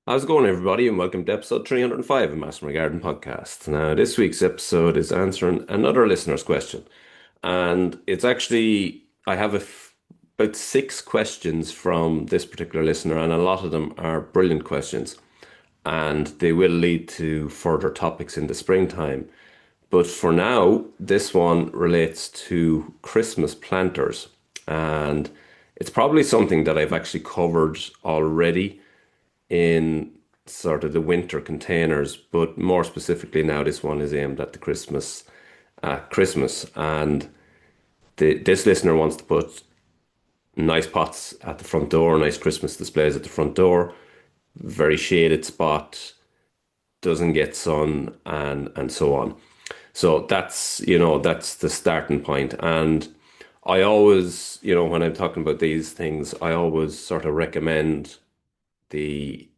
How's it going, everybody, and welcome to episode 305 of Master My Garden podcast. Now, this week's episode is answering another listener's question, and it's actually I have about six questions from this particular listener, and a lot of them are brilliant questions, and they will lead to further topics in the springtime. But for now, this one relates to Christmas planters, and it's probably something that I've actually covered already in sort of the winter containers, but more specifically now this one is aimed at the Christmas, and this listener wants to put nice pots at the front door, nice Christmas displays at the front door, very shaded spot, doesn't get sun, and so on. So that's the starting point. And I always, when I'm talking about these things, I always sort of recommend the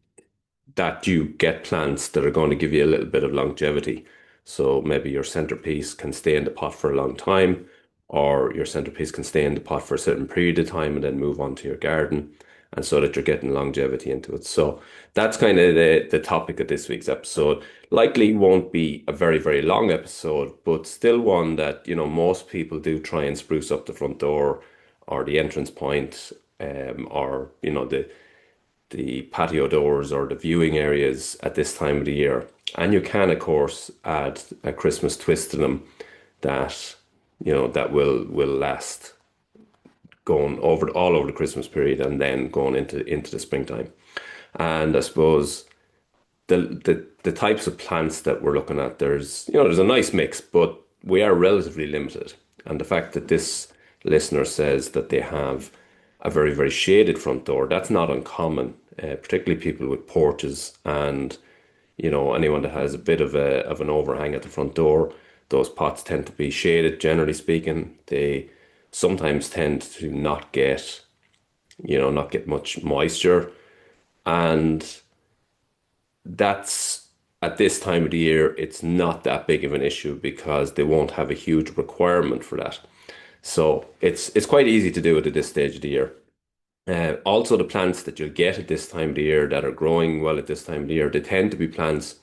that you get plants that are going to give you a little bit of longevity. So maybe your centerpiece can stay in the pot for a long time, or your centerpiece can stay in the pot for a certain period of time and then move on to your garden, and so that you're getting longevity into it. So that's kind of the topic of this week's episode. Likely won't be a very, very long episode, but still one that, most people do try and spruce up the front door or the entrance point, or, the patio doors or the viewing areas at this time of the year. And you can, of course, add a Christmas twist to them that that will last going over all over the Christmas period and then going into the springtime. And I suppose the types of plants that we're looking at, there's a nice mix, but we are relatively limited. And the fact that this listener says that they have a very, very shaded front door, that's not uncommon, particularly people with porches and, anyone that has a bit of an overhang at the front door. Those pots tend to be shaded, generally speaking. They sometimes tend to not get much moisture. And that's at this time of the year, it's not that big of an issue because they won't have a huge requirement for that. So it's quite easy to do it at this stage of the year. Also, the plants that you'll get at this time of the year that are growing well at this time of the year, they tend to be plants,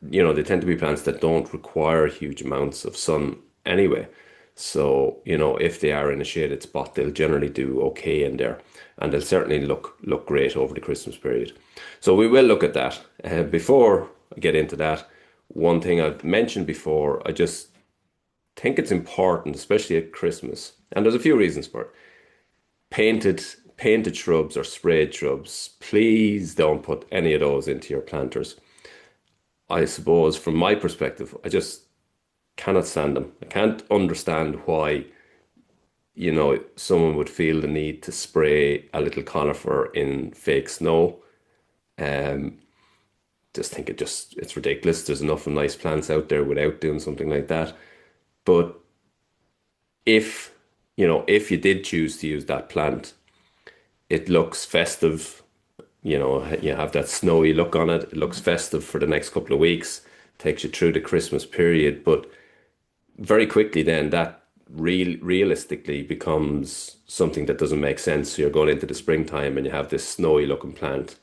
they tend to be plants that don't require huge amounts of sun anyway. So, if they are in a shaded spot, they'll generally do okay in there, and they'll certainly look great over the Christmas period. So we will look at that. Before I get into that, one thing I've mentioned before, I just think it's important, especially at Christmas, and there's a few reasons for it. Painted painted shrubs or sprayed shrubs, please don't put any of those into your planters. I suppose from my perspective, I just cannot stand them. I can't understand why, someone would feel the need to spray a little conifer in fake snow. Um, just think it's ridiculous. There's enough of nice plants out there without doing something like that. But if, if you did choose to use that plant, it looks festive. You have that snowy look on it. It looks festive for the next couple of weeks, takes you through the Christmas period. But very quickly, then that realistically becomes something that doesn't make sense. So you're going into the springtime and you have this snowy looking plant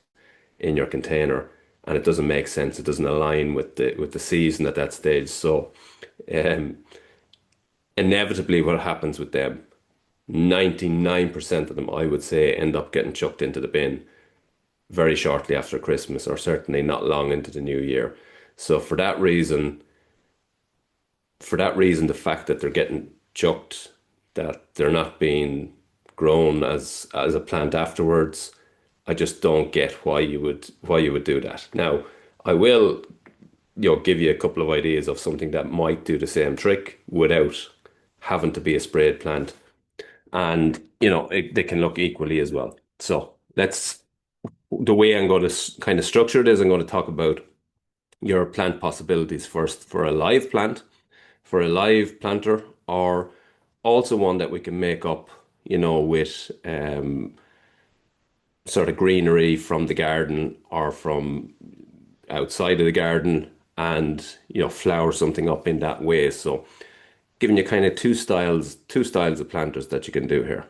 in your container, and it doesn't make sense. It doesn't align with the season at that stage. So, um, inevitably, what happens with them, 99% of them, I would say, end up getting chucked into the bin very shortly after Christmas, or certainly not long into the new year. So for that reason, the fact that they're getting chucked, that they're not being grown as a plant afterwards, I just don't get why you would do that. Now, I will, give you a couple of ideas of something that might do the same trick without having to be a sprayed plant, and they can look equally as well. So let's the way I'm going to kind of structure it is I'm going to talk about your plant possibilities first for a live plant, for a live planter, or also one that we can make up, with sort of greenery from the garden or from outside of the garden, and flower something up in that way. So giving you kind of two styles of planters that you can do here.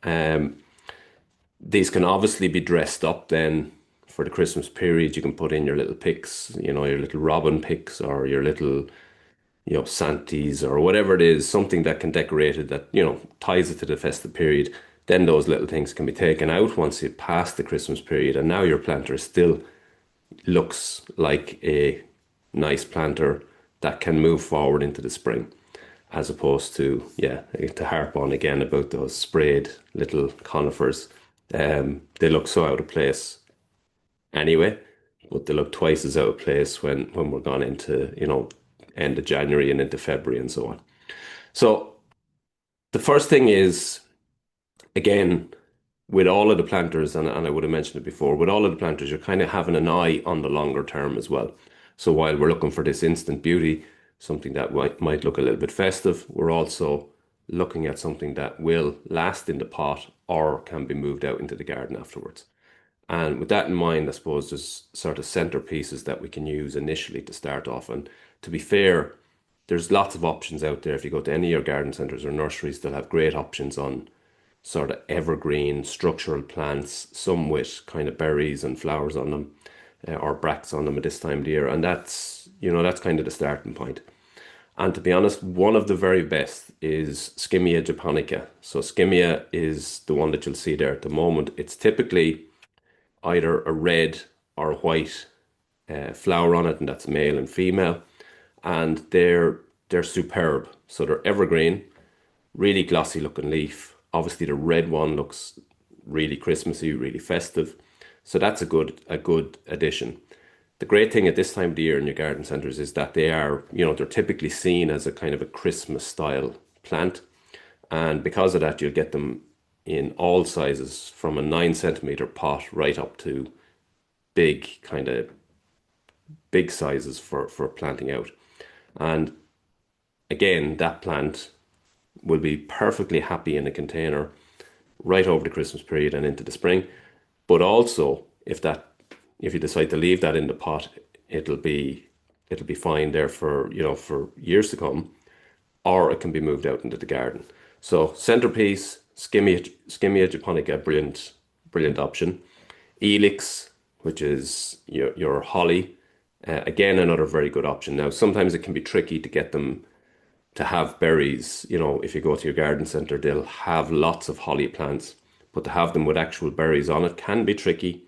Um, these can obviously be dressed up then for the Christmas period, you can put in your little picks, your little robin picks or your little, Santies or whatever it is, something that can decorate it that, ties it to the festive period. Then those little things can be taken out once you pass the Christmas period, and now your planter still looks like a nice planter that can move forward into the spring, as opposed to, yeah, to harp on again about those sprayed little conifers. They look so out of place anyway, but they look twice as out of place when we're gone into, end of January and into February and so on. So the first thing is, again, with all of the planters, and I would have mentioned it before, with all of the planters, you're kind of having an eye on the longer term as well. So while we're looking for this instant beauty, something that might look a little bit festive, we're also looking at something that will last in the pot or can be moved out into the garden afterwards. And with that in mind, I suppose there's sort of centerpieces that we can use initially to start off. And to be fair, there's lots of options out there. If you go to any of your garden centers or nurseries, they'll have great options on sort of evergreen structural plants, some with kind of berries and flowers on them, or bracts on them at this time of the year. And that's kind of the starting point. And to be honest, one of the very best is Skimmia japonica. So Skimmia is the one that you'll see there at the moment. It's typically either a red or white flower on it, and that's male and female. And they're superb. So they're evergreen, really glossy looking leaf. Obviously, the red one looks really Christmassy, really festive. So that's a good addition. The great thing at this time of the year in your garden centers is that they are, they're typically seen as a kind of a Christmas style plant. And because of that, you'll get them in all sizes from a 9 centimeter pot right up to big, kind of big sizes for planting out. And again, that plant will be perfectly happy in a container right over the Christmas period and into the spring. But also, if you decide to leave that in the pot, it'll be fine there for for years to come, or it can be moved out into the garden. So centerpiece, Skimmia japonica, brilliant option. Elix, which is your holly, again another very good option. Now sometimes it can be tricky to get them to have berries. If you go to your garden center, they'll have lots of holly plants, but to have them with actual berries on it can be tricky.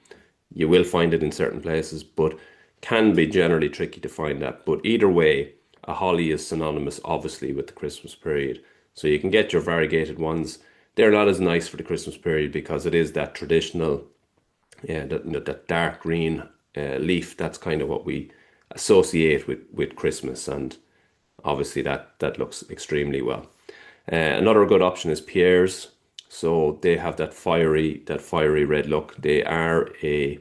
You will find it in certain places, but can be generally tricky to find that. But either way, a holly is synonymous, obviously, with the Christmas period. So you can get your variegated ones. They're not as nice for the Christmas period because it is that traditional, yeah, that dark green leaf. That's kind of what we associate with Christmas, and obviously that looks extremely well. Another good option is pieris. So they have that fiery red look. They are a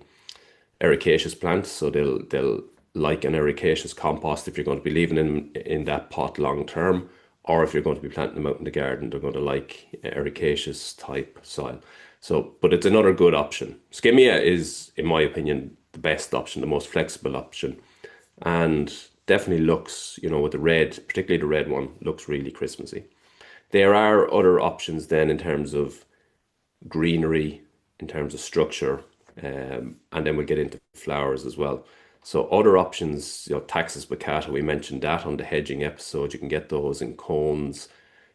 ericaceous plant, so they'll like an ericaceous compost if you're going to be leaving them in that pot long term, or if you're going to be planting them out in the garden, they're going to like ericaceous type soil. So, but it's another good option. Skimmia is, in my opinion, the best option, the most flexible option, and definitely looks, with the red, particularly the red one, looks really Christmassy. There are other options then in terms of greenery, in terms of structure, and then we'll get into flowers as well. So other options, taxus baccata, we mentioned that on the hedging episode. You can get those in cones,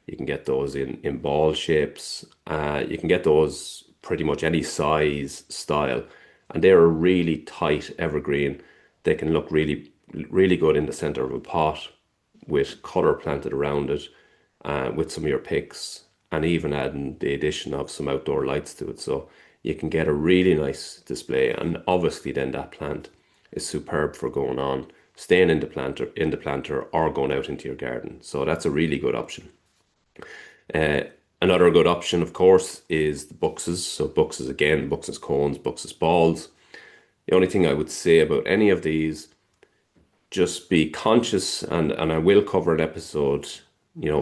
you can get those in ball shapes, you can get those pretty much any size, style, and they're a really tight evergreen. They can look really good in the center of a pot with color planted around it, with some of your picks, and even adding the addition of some outdoor lights to it. So you can get a really nice display, and obviously then that plant is superb for going on, staying in the planter or going out into your garden. So that's a really good option. Another good option, of course, is the buxus. So buxus again, buxus cones, buxus balls. The only thing I would say about any of these, just be conscious, and I will cover an episode,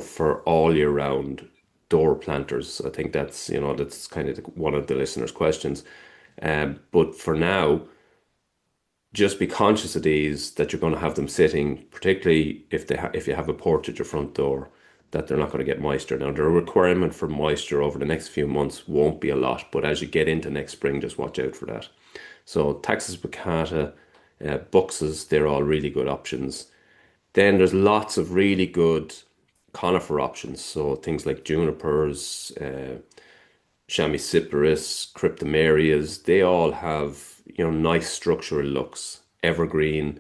for all year round door planters. I think that's kind of one of the listeners' questions. But for now, just be conscious of these, that you're going to have them sitting, particularly if you have a porch at your front door, that they're not going to get moisture. Now, the requirement for moisture over the next few months won't be a lot, but as you get into next spring, just watch out for that. So taxus baccata, buxus, they're all really good options. Then there's lots of really good conifer options. So things like junipers, chamycyparis, cryptomerias, they all have, nice structural looks, evergreen,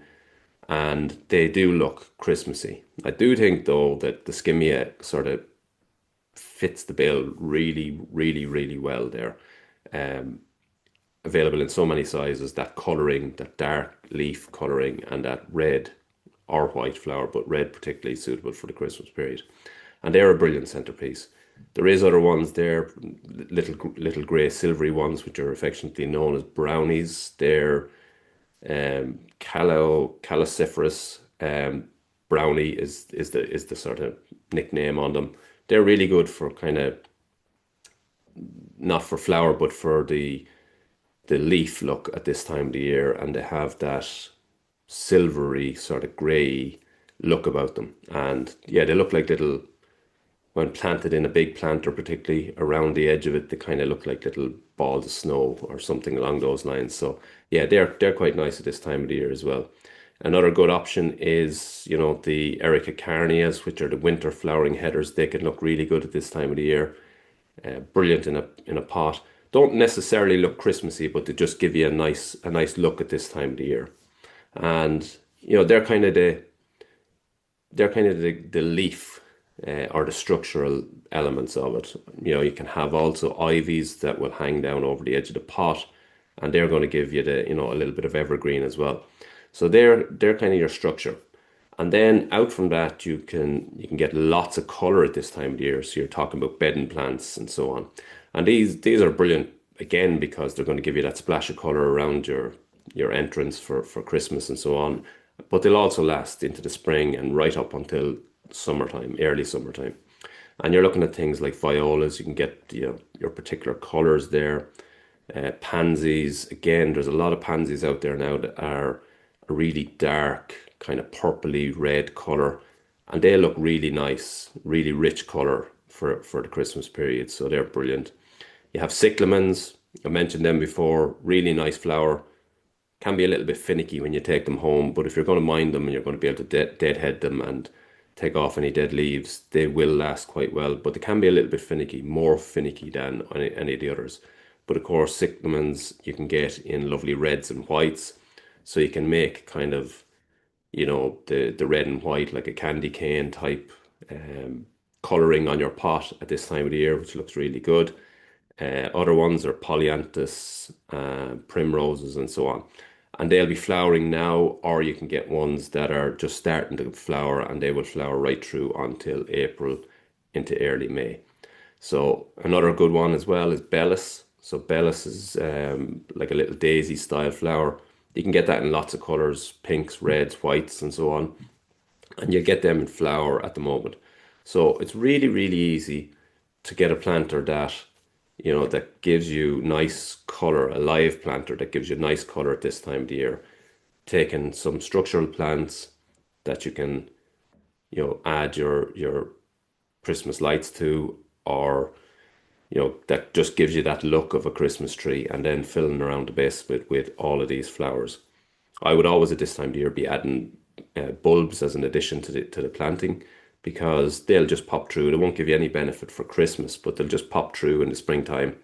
and they do look Christmassy. I do think though that the Skimmia sort of fits the bill really, really, really well there. Available in so many sizes, that colouring, that dark leaf colouring, and that red or white flower, but red particularly suitable for the Christmas period. And they're a brilliant centerpiece. There is other ones there, little grey silvery ones, which are affectionately known as brownies. They're caliciferous brownie is the sort of nickname on them. They're really good for kind of not for flower, but for the leaf look at this time of the year, and they have that silvery sort of grey look about them. And yeah, they look like little, when planted in a big planter, particularly around the edge of it, they kind of look like little balls of snow or something along those lines. So yeah, they're quite nice at this time of the year as well. Another good option is, the Erica carneas, which are the winter flowering headers. They can look really good at this time of the year. Brilliant in a pot. Don't necessarily look Christmassy, but they just give you a nice look at this time of the year. And they're kind of the leaf or the structural elements of it. You can have also ivies that will hang down over the edge of the pot, and they're going to give you a little bit of evergreen as well. So they're kind of your structure. And then out from that, you can get lots of color at this time of the year. So you're talking about bedding plants and so on. And these are brilliant again because they're going to give you that splash of color around your entrance for Christmas and so on. But they'll also last into the spring and right up until summertime, early summertime. And you're looking at things like violas. You can get your particular colors there. Pansies. Again, there's a lot of pansies out there now that are a really dark, kind of purpley red color, and they look really nice, really rich color for the Christmas period. So they're brilliant. You have cyclamens. I mentioned them before. Really nice flower. Can be a little bit finicky when you take them home, but if you're going to mind them and you're going to be able to deadhead them and take off any dead leaves, they will last quite well. But they can be a little bit finicky, more finicky than any of the others. But of course, cyclamens you can get in lovely reds and whites. So you can make kind of, the red and white like a candy cane type coloring on your pot at this time of the year, which looks really good. Other ones are polyanthus, primroses, and so on. And they'll be flowering now, or you can get ones that are just starting to flower and they will flower right through until April into early May. So another good one as well is Bellis. So Bellis is like a little daisy style flower. You can get that in lots of colors, pinks, reds, whites, and so on. And you get them in flower at the moment. So it's really, really easy to get a planter that gives you nice color, a live planter that gives you nice color at this time of the year. Taking some structural plants that you can, add your Christmas lights to, or that just gives you that look of a Christmas tree, and then filling around the base with all of these flowers. I would always at this time of the year be adding bulbs as an addition to the planting because they'll just pop through. They won't give you any benefit for Christmas, but they'll just pop through in the springtime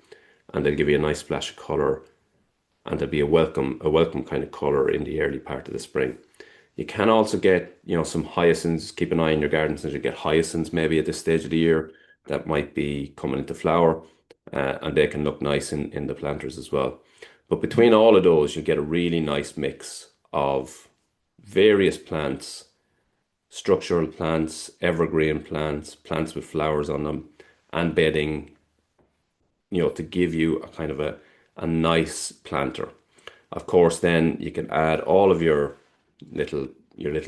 and they'll give you a nice splash of colour, and there'll be a welcome kind of colour in the early part of the spring. You can also get, some hyacinths. Keep an eye on your gardens as you get hyacinths maybe at this stage of the year that might be coming into flower, and they can look nice in the planters as well. But between all of those, you get a really nice mix of various plants, structural plants, evergreen plants, plants with flowers on them, and bedding, to give you a kind of a nice planter. Of course, then you can add all of your little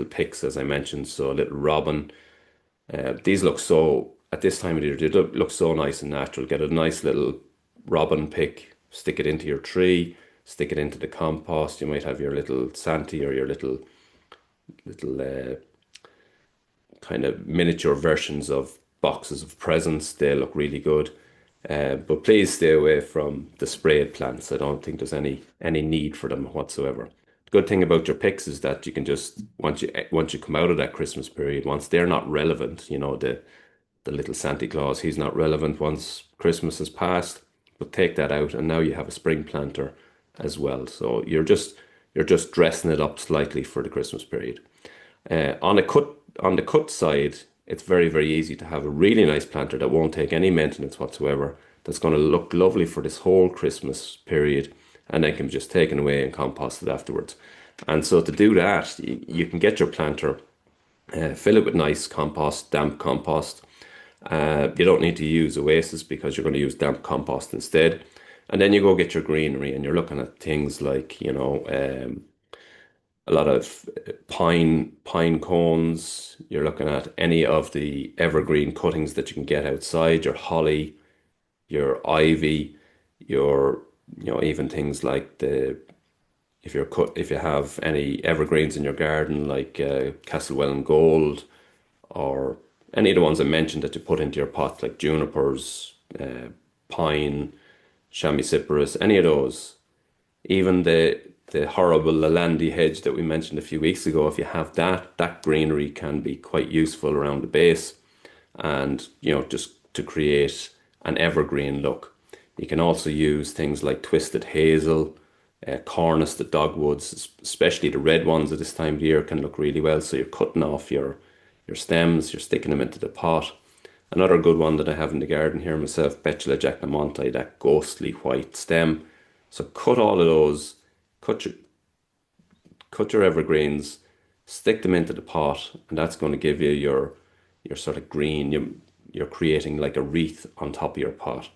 picks, as I mentioned. So a little robin. These look so, at this time of the year, they look so nice and natural. Get a nice little robin pick, stick it into your tree, stick it into the compost. You might have your little Santi or your little kind of miniature versions of boxes of presents. They look really good. But please stay away from the sprayed plants. I don't think there's any need for them whatsoever. The good thing about your picks is that you can just once you come out of that Christmas period, once they're not relevant, the little Santa Claus, he's not relevant once Christmas has passed. But take that out, and now you have a spring planter as well. So you're just dressing it up slightly for the Christmas period. On the cut side, it's very, very easy to have a really nice planter that won't take any maintenance whatsoever. That's going to look lovely for this whole Christmas period, and then can be just taken away and composted afterwards. And so to do that, you can get your planter, fill it with nice compost, damp compost. You don't need to use Oasis because you're going to use damp compost instead. And then you go get your greenery, and you're looking at things like, a lot of pine cones. You're looking at any of the evergreen cuttings that you can get outside, your holly, your ivy, your even things like the if you have any evergreens in your garden like Castlewellan Gold, or any of the ones I mentioned that you put into your pot like junipers, pine, chamycyparis, any of those, even the horrible Lalandi hedge that we mentioned a few weeks ago, if you have that greenery can be quite useful around the base, and just to create an evergreen look. You can also use things like twisted hazel, cornice, the dogwoods, especially the red ones at this time of the year can look really well. So you're cutting off your stems, you're sticking them into the pot. Another good one that I have in the garden here myself, Betula jacquemonti, that ghostly white stem. So cut all of those, cut your evergreens, stick them into the pot, and that's going to give you your sort of green. You're creating like a wreath on top of your pot.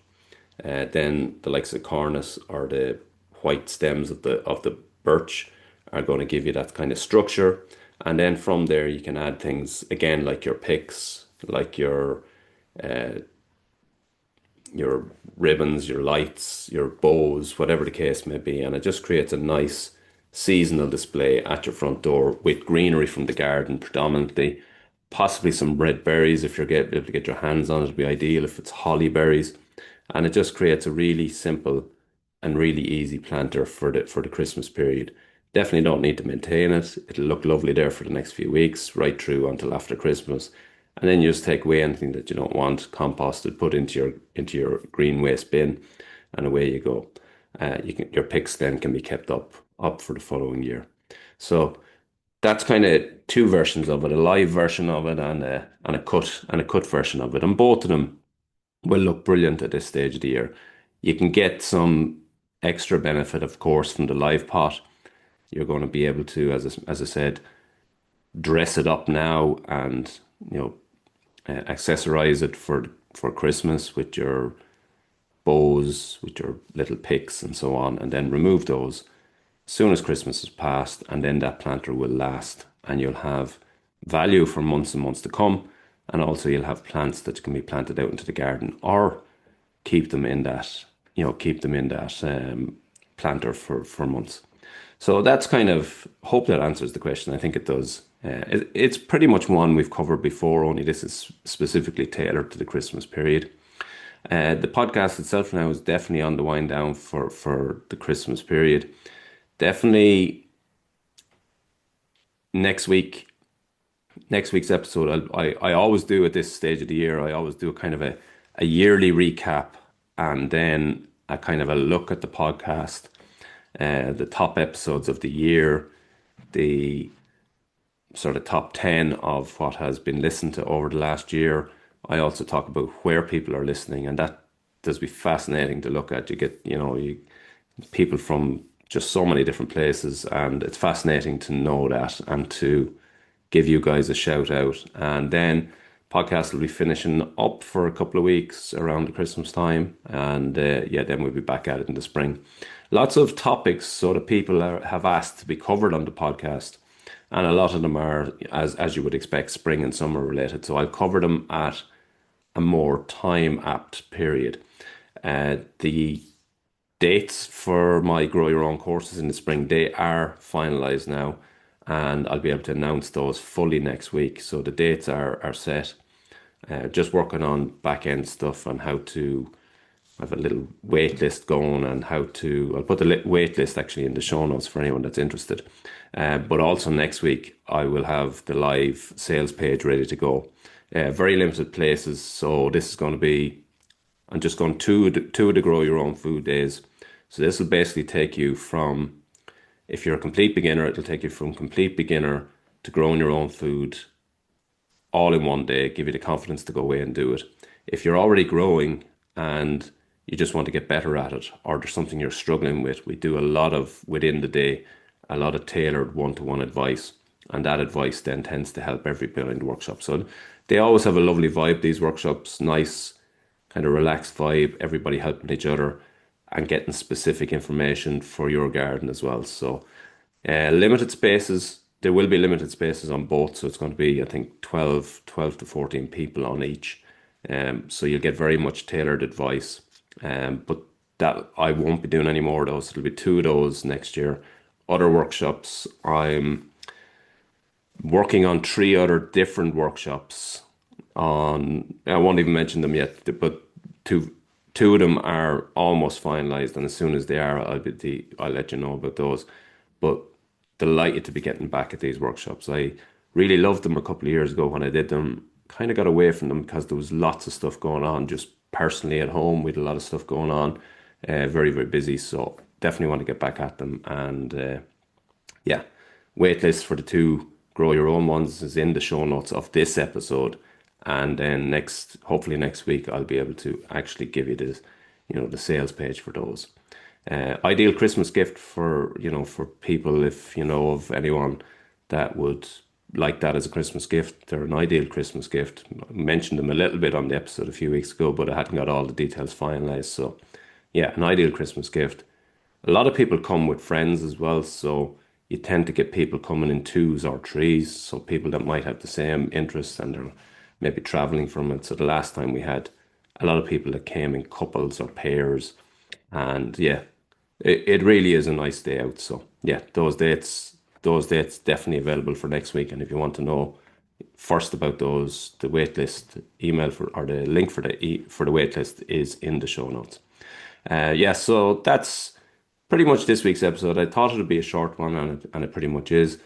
Then the likes of cornice or the white stems of the birch are going to give you that kind of structure. And then from there you can add things again like your picks, like uh, your ribbons, your lights, your bows, whatever the case may be. And it just creates a nice seasonal display at your front door with greenery from the garden predominantly. Possibly some red berries if you're able to get your hands on it, would be ideal if it's holly berries. And it just creates a really simple and really easy planter for the Christmas period. Definitely don't need to maintain it. It'll look lovely there for the next few weeks, right through until after Christmas. And then you just take away anything that you don't want, composted, put into your green waste bin, and away you go. Your picks then can be kept up for the following year. So that's kind of two versions of it: a live version of it and a cut version of it. And both of them will look brilliant at this stage of the year. You can get some extra benefit, of course, from the live pot. You're going to be able to, as I said, dress it up now and accessorize it for Christmas with your bows, with your little picks and so on, and then remove those as soon as Christmas is past, and then that planter will last, and you'll have value for months and months to come. And also you'll have plants that can be planted out into the garden, or keep them in that planter for months. So that's kind of, hope that answers the question. I think it does. It's pretty much one we've covered before, only this is specifically tailored to the Christmas period. The podcast itself now is definitely on the wind down for the Christmas period. Definitely next week's episode, I always do at this stage of the year, I always do a kind of a yearly recap, and then a kind of a look at the podcast, the top episodes of the year, the sort of top 10 of what has been listened to over the last year. I also talk about where people are listening, and that does be fascinating to look at. You get, people from just so many different places, and it's fascinating to know that and to give you guys a shout out. And then podcast will be finishing up for a couple of weeks around the Christmas time, and then we'll be back at it in the spring. Lots of topics sort of people have asked to be covered on the podcast, and a lot of them are, as you would expect, spring and summer related. So I'll cover them at a more time apt period. The dates for my Grow Your Own courses in the spring, they are finalized now, and I'll be able to announce those fully next week. So the dates are set. Just working on back end stuff on how to I have a little wait list going and how to. I'll put the wait list actually in the show notes for anyone that's interested. But also next week, I will have the live sales page ready to go. Very limited places, so this is going to be. I'm just going two of the grow your own food days. So this will basically take you from, if you're a complete beginner, it'll take you from complete beginner to growing your own food all in one day, give you the confidence to go away and do it. If you're already growing and you just want to get better at it, or there's something you're struggling with, we do a lot of within the day, a lot of tailored one-to-one advice. And that advice then tends to help everybody in the workshop. So they always have a lovely vibe, these workshops, nice, kind of relaxed vibe, everybody helping each other and getting specific information for your garden as well. So limited spaces, there will be limited spaces on both. So it's going to be, I think, 12 to 14 people on each. So you'll get very much tailored advice. But that I won't be doing any more of those. It'll be two of those next year. Other workshops, I'm working on three other different workshops on, I won't even mention them yet, but two of them are almost finalized, and as soon as they are, I'll let you know about those. But delighted to be getting back at these workshops. I really loved them a couple of years ago when I did them. Kind of got away from them because there was lots of stuff going on just personally at home. We had a lot of stuff going on, very, very busy. So definitely want to get back at them. And yeah, waitlist for the two grow your own ones is in the show notes of this episode. And then hopefully next week, I'll be able to actually give you this, the sales page for those. Ideal Christmas gift for, for people, if you know of anyone that would like that as a Christmas gift. They're an ideal Christmas gift. I mentioned them a little bit on the episode a few weeks ago, but I hadn't got all the details finalized. So yeah, an ideal Christmas gift. A lot of people come with friends as well, so you tend to get people coming in twos or threes, so people that might have the same interests and they're maybe traveling from it. So the last time we had a lot of people that came in couples or pairs, and yeah, it really is a nice day out. So yeah, those dates definitely available for next week. And if you want to know first about those, the waitlist email for or the link for the waitlist is in the show notes. Yeah, so that's pretty much this week's episode. I thought it would be a short one, and it pretty much is.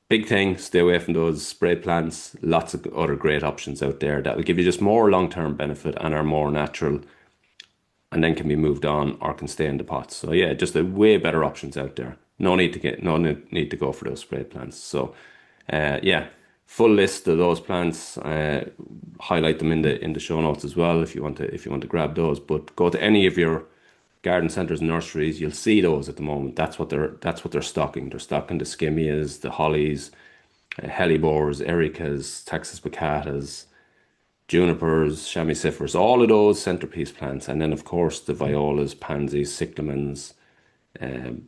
Big thing, stay away from those spray plants. Lots of other great options out there that will give you just more long-term benefit and are more natural and then can be moved on or can stay in the pots. So yeah, just a way better options out there. No need to go for those spray plants. So yeah, full list of those plants. Highlight them in the show notes as well if you want to grab those. But go to any of your garden centers and nurseries, you'll see those at the moment. That's what they're stocking. They're stocking the skimmias, the hollies, hellebores, ericas, taxus baccatas, junipers, chamicifers, all of those centerpiece plants, and then of course the violas, pansies, cyclamens,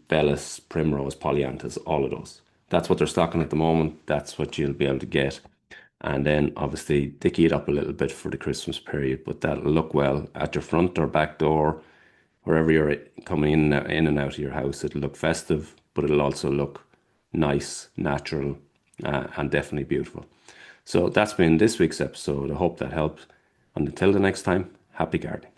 bellis, primrose, polyanthus, all of those. That's what they're stocking at the moment. That's what you'll be able to get. And then obviously dicky it up a little bit for the Christmas period, but that'll look well at your front or back door, wherever you're coming in and out of your house. It'll look festive, but it'll also look nice, natural, and definitely beautiful. So that's been this week's episode. I hope that helped. And until the next time, happy gardening.